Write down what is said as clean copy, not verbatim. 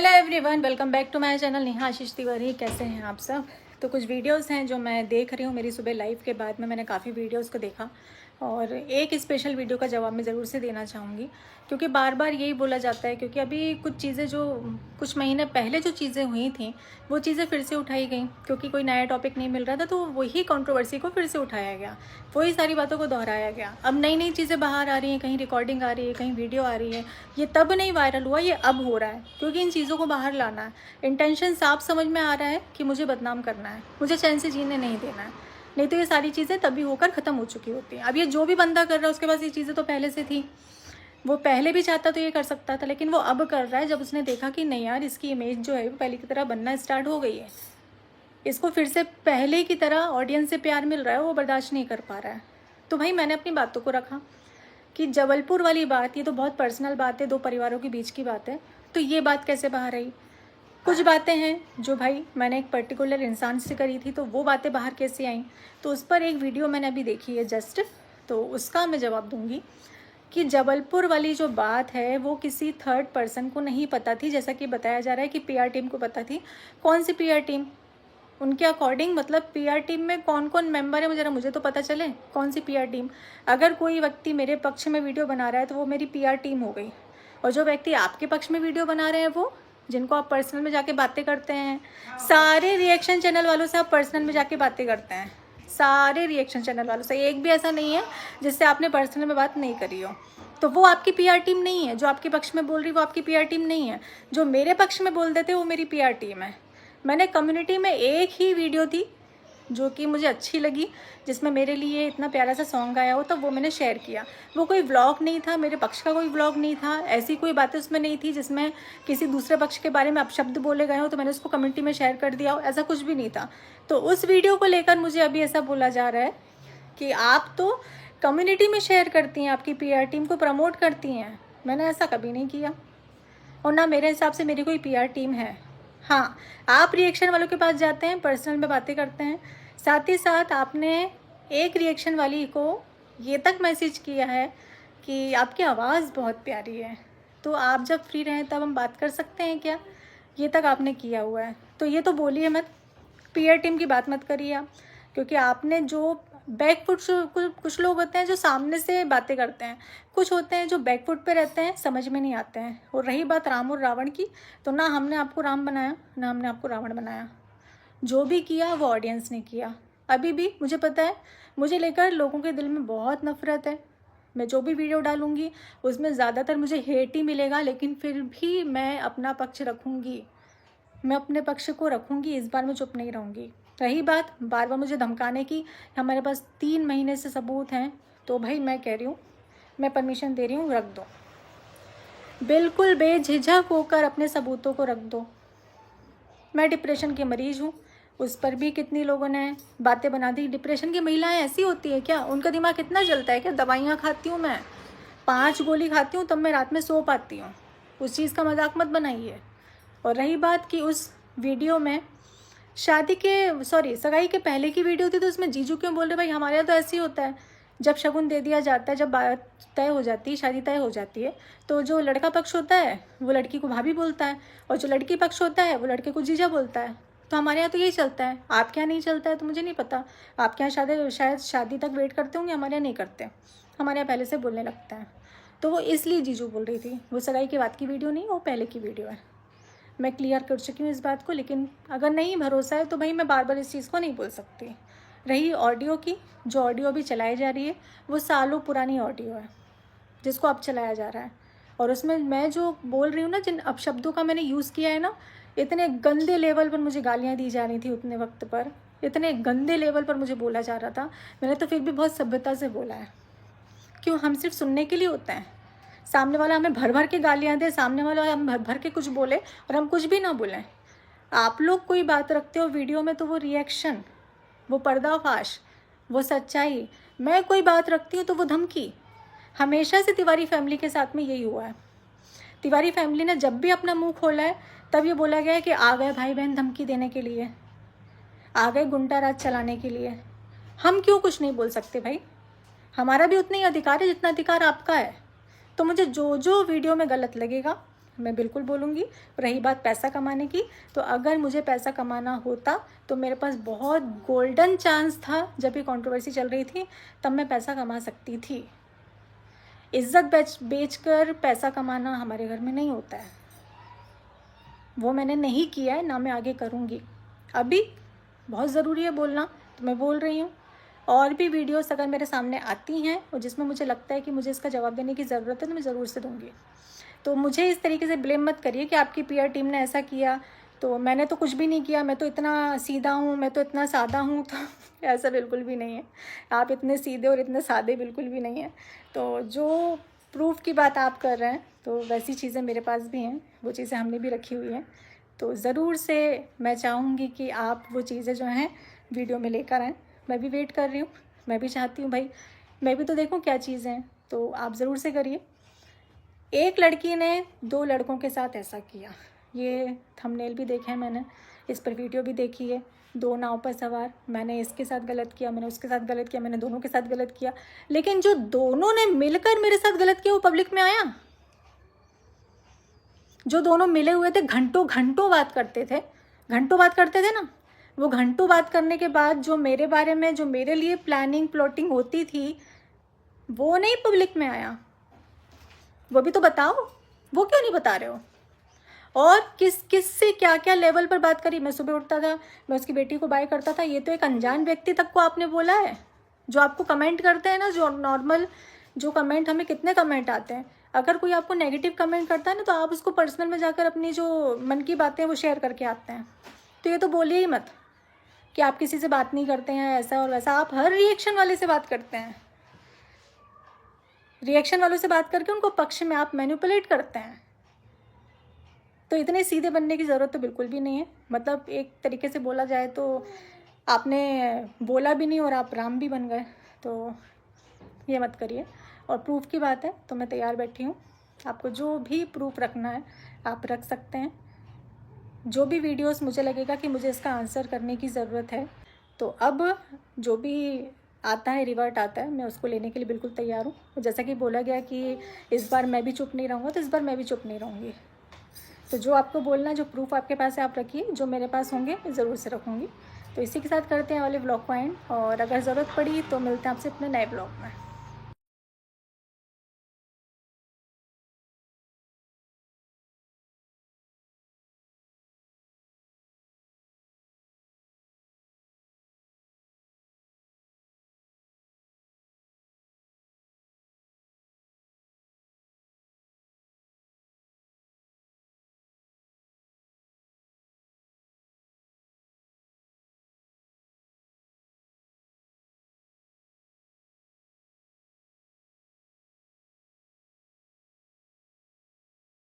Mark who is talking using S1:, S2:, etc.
S1: Hello everyone, welcome back to my channel Neha Ashish Tiwari. कैसे हैं आप सब? तो कुछ वीडियोस हैं जो मैं देख रही हूँ मेरी सुबह लाइव के बाद में। मैंने काफ़ी वीडियोस को देखा और एक स्पेशल वीडियो का जवाब मैं ज़रूर से देना चाहूँगी, क्योंकि बार बार यही बोला जाता है। क्योंकि अभी कुछ चीज़ें जो कुछ महीने पहले जो चीज़ें हुई थी वो चीज़ें फिर से उठाई गई, क्योंकि कोई नया टॉपिक नहीं मिल रहा था, तो वही कंट्रोवर्सी को फिर से उठाया गया, वही सारी बातों को दोहराया गया। अब नई नई चीज़ें बाहर आ रही हैं, कहीं रिकॉर्डिंग आ रही है, कहीं वीडियो आ रही है। ये तब नहीं वायरल हुआ, ये अब हो रहा है, क्योंकि इन चीज़ों को बाहर लाना है। इंटेंशन साफ समझ में आ रहा है कि मुझे बदनाम करना है, मुझे चैन से जीने नहीं देना है। नहीं तो ये सारी चीज़ें तभी होकर ख़त्म हो चुकी होती हैं। अब ये जो भी बंदा कर रहा है उसके पास ये चीज़ें तो पहले से थी, वो पहले भी चाहता तो ये कर सकता था, लेकिन वो अब कर रहा है जब उसने देखा कि नहीं यार, इसकी इमेज जो है वो पहले की तरह बनना स्टार्ट हो गई है, इसको फिर से पहले की तरह ऑडियंस से प्यार मिल रहा है, वो बर्दाश्त नहीं कर पा रहा है। तो भाई मैंने अपनी बातों को रखा कि जबलपुर वाली बात, ये तो बहुत पर्सनल बात है, दो परिवारों के बीच की बात है, तो ये बात कैसे बाहर आई? कुछ बातें हैं जो भाई मैंने एक पर्टिकुलर इंसान से करी थी, तो वो बातें बाहर कैसे आई? तो उस पर एक वीडियो मैंने अभी देखी है जस्ट, तो उसका मैं जवाब दूंगी कि जबलपुर वाली जो बात है वो किसी थर्ड पर्सन को नहीं पता थी, जैसा कि बताया जा रहा है कि पीआर टीम को पता थी। कौन सी पीआर टीम? उनके अकॉर्डिंग मतलब पीआर टीम में कौन कौन मेंबर है, मुझे तो पता चले कौन सी पीआर टीम। अगर कोई व्यक्ति मेरे पक्ष में वीडियो बना रहा है तो वो मेरी पीआर टीम हो गई, और जो व्यक्ति आपके पक्ष में वीडियो बना रहे हैं, वो जिनको आप पर्सनल में जाके बातें करते हैं, सारे रिएक्शन चैनल वालों से आप पर्सनल में जाके बातें करते हैं, सारे रिएक्शन चैनल वालों से, एक भी ऐसा नहीं है जिससे आपने पर्सनल में बात नहीं करी हो। तो वो आपकी पीआर टीम नहीं है। जो आपके पक्ष में बोल रही वो आपकी पीआर टीम नहीं है। जो मेरे पक्ष में बोल देते वो मेरी पीआर टीम है। मैंने कम्युनिटी में एक ही वीडियो थी जो कि मुझे अच्छी लगी, जिसमें मेरे लिए इतना प्यारा सा सॉन्ग आया हो, तो वो मैंने शेयर किया। वो कोई व्लॉग नहीं था, मेरे पक्ष का कोई व्लॉग नहीं था, ऐसी कोई बातें उसमें नहीं थी जिसमें किसी दूसरे पक्ष के बारे में अपशब्द बोले गए हो तो मैंने उसको कम्युनिटी में शेयर कर दिया हो, ऐसा कुछ भी नहीं था। तो उस वीडियो को लेकर मुझे अभी ऐसा बोला जा रहा है कि आप तो कम्युनिटी में शेयर करती हैं, आपकी पीआर टीम को प्रमोट करती हैं। मैंने ऐसा कभी नहीं किया, और ना मेरे हिसाब से मेरी कोई पीआर टीम है। हाँ, आप रिएक्शन वालों के पास जाते हैं, पर्सनल में बातें करते हैं, साथ ही साथ आपने एक रिएक्शन वाली को ये तक मैसेज किया है कि आपकी आवाज़ बहुत प्यारी है, तो आप जब फ्री रहें तब हम बात कर सकते हैं क्या? ये तक आपने किया हुआ है। तो ये तो बोलिए मत, पीआर टीम की बात मत करिए आप, क्योंकि आपने जो बैकफुट, कुछ लोग होते हैं जो सामने से बातें करते हैं, कुछ होते हैं जो बैकफुट पे रहते हैं, समझ में नहीं आते हैं। और रही बात राम और रावण की, तो ना हमने आपको राम बनाया ना हमने आपको रावण बनाया। जो भी किया वो ऑडियंस ने किया। अभी भी मुझे पता है, मुझे लेकर लोगों के दिल में बहुत नफरत है। मैं जो भी वीडियो डालूंगी उसमें ज़्यादातर मुझे हेट ही मिलेगा, लेकिन फिर भी मैं अपना पक्ष रखूंगी, मैं अपने पक्ष को रखूंगी। इस बार मैं चुप नहीं रहूंगी। रही बात बार बार मुझे धमकाने की, हमारे पास 3 महीने से सबूत हैं, तो भाई मैं कह रही हूँ, मैं परमिशन दे रही हूँ, रख दो, बिल्कुल बेझिझक होकर अपने सबूतों को रख दो। मैं डिप्रेशन की मरीज हूँ, उस पर भी कितनी लोगों ने बातें बना दी। डिप्रेशन की महिलाएं ऐसी होती है क्या? उनका दिमाग कितना जलता है क्या? दवाइयाँ खाती हूँ मैं, 5 गोली खाती हूँ तब मैं रात में सो पाती हूँ। उस चीज़ का मजाक मत बनाइए। और रही बात कि उस वीडियो में सगाई के पहले की वीडियो थी, तो उसमें जीजू क्यों बोल रहे? भाई हमारे यहाँ तो ऐसे ही होता है, जब शगुन दे दिया जाता है, जब बात तय हो जाती है, शादी तय हो जाती है, तो जो लड़का पक्ष होता है वो लड़की को भाभी बोलता है, और जो लड़की पक्ष होता है वो लड़के को जीजा बोलता है। तो हमारे यहाँ तो यही चलता है। आपके यहाँ नहीं चलता है तो मुझे नहीं पता। आपके यहाँ शायद शादी तक वेट करते होंगे, हमारे यहाँ नहीं करते, हमारे यहाँ पहले से बोलने लगता है। तो वो इसलिए जीजू बोल रही थी, वो सगाई के बाद की वीडियो नहीं, वो पहले की वीडियो है। मैं क्लियर कर चुकी हूँ इस बात को, लेकिन अगर नहीं भरोसा है तो भाई मैं बार बार इस चीज़ को नहीं बोल सकती। रही ऑडियो की, जो ऑडियो अभी चलाई जा रही है वो सालों पुरानी ऑडियो है जिसको अब चलाया जा रहा है, और उसमें मैं जो बोल रही हूँ ना, जिन अपशब्दों का मैंने यूज़ किया है ना, इतने गंदे लेवल पर मुझे गालियाँ दी जा रही थी उतने वक्त पर, इतने गंदे लेवल पर मुझे बोला जा रहा था, मैंने तो फिर भी बहुत सभ्यता से बोला है। क्यों? हम सिर्फ सुनने के लिए होते हैं। सामने वाला हमें भर भर के गालियाँ दे, सामने वाला हम भर भर के कुछ बोले और हम कुछ भी ना बोलें। आप लोग कोई बात रखते हो वीडियो में तो वो रिएक्शन, वो पर्दाफाश, वो सच्चाई। मैं कोई बात रखती हूँ तो वो धमकी। हमेशा से तिवारी फैमिली के साथ में यही हुआ है। तिवारी फैमिली ने जब भी अपना मुंह खोला है तब ये बोला गया है कि आ गए भाई बहन धमकी देने के लिए, आ गए गुंडा राज चलाने के लिए। हम क्यों कुछ नहीं बोल सकते भाई? हमारा भी उतना ही अधिकार है जितना अधिकार आपका है। तो मुझे जो जो वीडियो में गलत लगेगा मैं बिल्कुल बोलूँगी। रही बात पैसा कमाने की, तो अगर मुझे पैसा कमाना होता तो मेरे पास बहुत गोल्डन चांस था। जब ये कंट्रोवर्सी चल रही थी तब मैं पैसा कमा सकती थी। इज्जत बेचकर पैसा कमाना हमारे घर में नहीं होता है, वो मैंने नहीं किया है, ना मैं आगे करूँगी। अभी बहुत ज़रूरी है बोलना तो मैं बोल रही हूँ। और भी वीडियोस अगर मेरे सामने आती हैं और जिसमें मुझे लगता है कि मुझे इसका जवाब देने की ज़रूरत है तो मैं ज़रूर से दूँगी। तो मुझे इस तरीके से ब्लेम मत करिए कि आपकी पीआर टीम ने ऐसा किया तो मैंने तो कुछ भी नहीं किया, मैं तो इतना सीधा हूँ, मैं तो इतना सादा हूँ। तो ऐसा बिल्कुल भी नहीं है, आप इतने सीधे और इतने सादे बिल्कुल भी नहीं हैं। तो जो प्रूफ की बात आप कर रहे हैं तो वैसी चीज़ें मेरे पास भी हैं, वो चीज़ें हमने भी रखी हुई हैं। तो ज़रूर से मैं चाहूँगी कि आप वो चीज़ें जो हैं वीडियो में लेकर आएँ। मैं भी वेट कर रही हूँ, मैं भी चाहती हूँ भाई मैं भी तो देखूँ क्या चीज़ें हैं, तो आप ज़रूर से करिए। एक लड़की ने 2 लड़कों के साथ ऐसा किया, ये थंबनेल भी देखे हैं मैंने, इस पर वीडियो भी देखी है। 2 नाव पर सवार, मैंने इसके साथ गलत किया, मैंने उसके साथ गलत किया, मैंने दोनों के साथ गलत किया, लेकिन जो दोनों ने मिलकर मेरे साथ गलत किया वो पब्लिक में आया। जो दोनों मिले हुए थे घंटों घंटों बात करते थे, घंटों बात करते थे ना, वो घंटों बात करने के बाद जो मेरे बारे में, जो मेरे लिए प्लानिंग प्लॉटिंग होती थी वो नहीं पब्लिक में आया। वो भी तो बताओ, वो क्यों नहीं बता रहे हो? और किस से क्या क्या लेवल पर बात करी। मैं सुबह उठता था, मैं उसकी बेटी को बाय करता था, ये तो एक अनजान व्यक्ति तक को आपने बोला है। जो आपको कमेंट करते हैं ना, जो नॉर्मल जो कमेंट, हमें कितने कमेंट आते हैं, अगर कोई आपको नेगेटिव कमेंट करता है ना तो आप उसको पर्सनल में जाकर अपनी जो मन की बातें वो शेयर करके आते हैं। तो ये तो बोलिए ही मत कि आप किसी से बात नहीं करते हैं ऐसा और वैसा। आप हर रिएक्शन वाले से बात करते हैं, रिएक्शन वालों से बात करके उनको पक्ष में आप मैनिपुलेट करते हैं। तो इतने सीधे बनने की ज़रूरत तो बिल्कुल भी नहीं है। मतलब एक तरीके से बोला जाए तो आपने बोला भी नहीं और आप राम भी बन गए, तो ये मत करिए। और प्रूफ की बात है तो मैं तैयार बैठी हूँ, आपको जो भी प्रूफ रखना है आप रख सकते हैं। जो भी वीडियोस मुझे लगेगा कि मुझे इसका आंसर करने की ज़रूरत है, तो अब जो भी आता है, रिवर्ट आता है, मैं उसको लेने के लिए बिल्कुल तैयार हूँ। जैसा कि बोला गया कि इस बार मैं भी चुप नहीं रहूँगा, तो इस बार मैं भी चुप नहीं रहूँगी। तो जो आपको बोलना है, जो प्रूफ आपके पास है आप रखिए, जो मेरे पास होंगे मैं ज़रूर से रखूँगी। तो इसी के साथ करते हैं वाले ब्लॉग को एंड, और अगर ज़रूरत पड़ी तो मिलते हैं आपसे अपने नए ब्लॉग में।